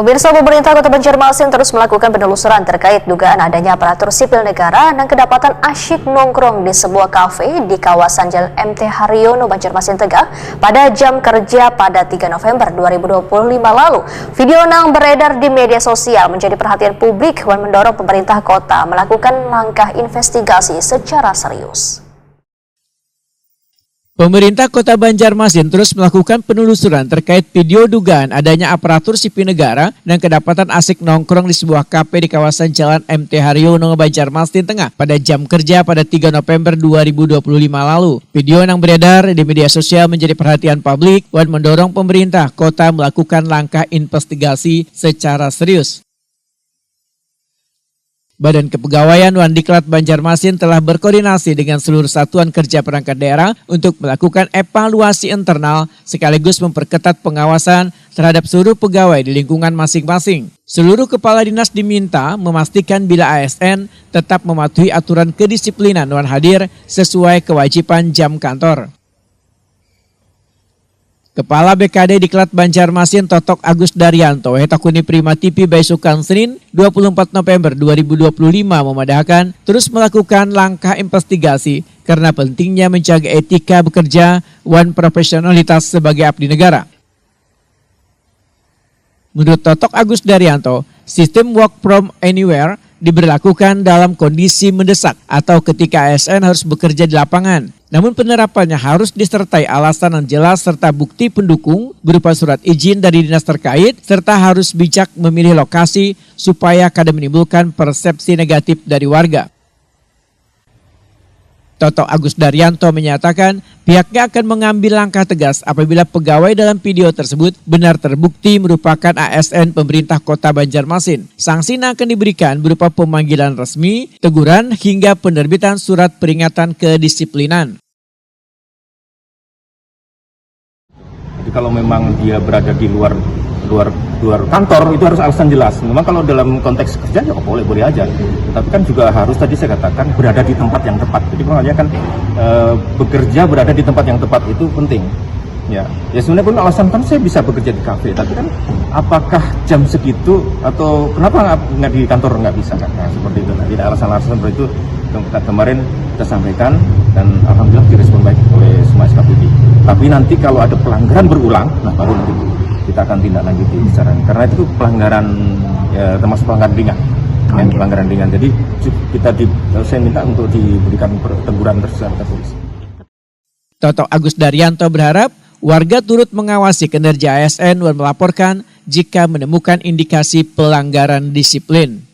Pemirsa, pemerintah Kota Banjarmasin terus melakukan penelusuran terkait dugaan adanya aparatur sipil negara dan kedapatan asyik nongkrong di sebuah kafe di kawasan Jalan MT Haryono, Banjarmasin Tegak pada jam kerja pada 3 November 2025 lalu. Video yang beredar di media sosial menjadi perhatian publik dan mendorong pemerintah kota melakukan langkah investigasi secara serius. Pemerintah Kota Banjarmasin terus melakukan penelusuran terkait video dugaan adanya aparatur sipil negara dan kedapatan asik nongkrong di sebuah kafe di kawasan Jalan MT Haryono, Banjarmasin Tengah pada jam kerja pada 3 November 2025 lalu. Video yang beredar di media sosial menjadi perhatian publik dan mendorong pemerintah kota melakukan langkah investigasi secara serius. Badan Kepegawaian Wandiklat Banjarmasin telah berkoordinasi dengan seluruh satuan kerja perangkat daerah untuk melakukan evaluasi internal sekaligus memperketat pengawasan terhadap seluruh pegawai di lingkungan masing-masing. Seluruh kepala dinas diminta memastikan bila ASN tetap mematuhi aturan kedisiplinan dan hadir sesuai kewajiban jam kantor. Kepala BKD Diklat Banjarmasin Totok Agus Daryanto Hetakuni Prima TV Baisukan Senin 24 November 2025 memadahkan terus melakukan langkah investigasi karena pentingnya menjaga etika bekerja dan profesionalitas sebagai abdi negara. Menurut Totok Agus Daryanto, sistem work from anywhere diberlakukan dalam kondisi mendesak atau ketika ASN harus bekerja di lapangan. Namun penerapannya harus disertai alasan yang jelas serta bukti pendukung berupa surat izin dari dinas terkait serta harus bijak memilih lokasi supaya kada menimbulkan persepsi negatif dari warga. Totok Agus Daryanto menyatakan pihaknya akan mengambil langkah tegas apabila pegawai dalam video tersebut benar terbukti merupakan ASN pemerintah Kota Banjarmasin. Sanksi akan diberikan berupa pemanggilan resmi, teguran hingga penerbitan surat peringatan kedisiplinan. Jadi kalau memang dia berada di luar kantor itu harus alasan jelas. Memang kalau dalam konteks kerja ya boleh aja. Tapi kan juga harus tadi saya katakan berada di tempat yang tepat. Jadi makanya kan bekerja berada di tempat yang tepat itu penting. Ya sebenarnya pun alasan kan saya bisa bekerja di kafe. Tapi kan apakah jam segitu atau kenapa nggak di kantor nggak bisa kan? Nah, seperti itu. Nah, tidak alasan-alasan seperti itu yang kemarin kita sampaikan dan alhamdulillah direspon baik oleh semua SKPD. Tapi nanti kalau ada pelanggaran berulang, nah baru nanti kita akan tindak lanjuti secara karena itu pelanggaran ya, termasuk pelanggaran ringan, pelanggaran ringan. Jadi saya minta untuk diberikan teguran secara tertulis. Totok Agus Daryanto berharap warga turut mengawasi kinerja ASN dan melaporkan jika menemukan indikasi pelanggaran disiplin.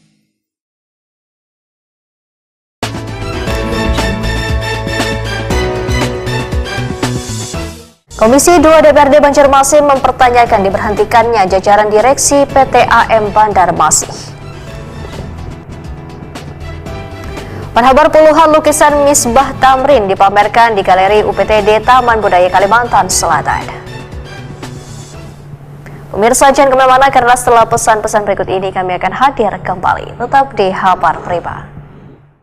Komisi 2 DPRD Banjarmasin mempertanyakan diberhentikannya jajaran direksi PT AM Banjarmasin. Penhabar puluhan lukisan Misbah Tamrin dipamerkan di Galeri UPTD Taman Budaya Kalimantan Selatan. Pemirsa, jangan kemana-mana karena setelah pesan-pesan berikut ini kami akan hadir kembali. Tetap di Kabar Prima.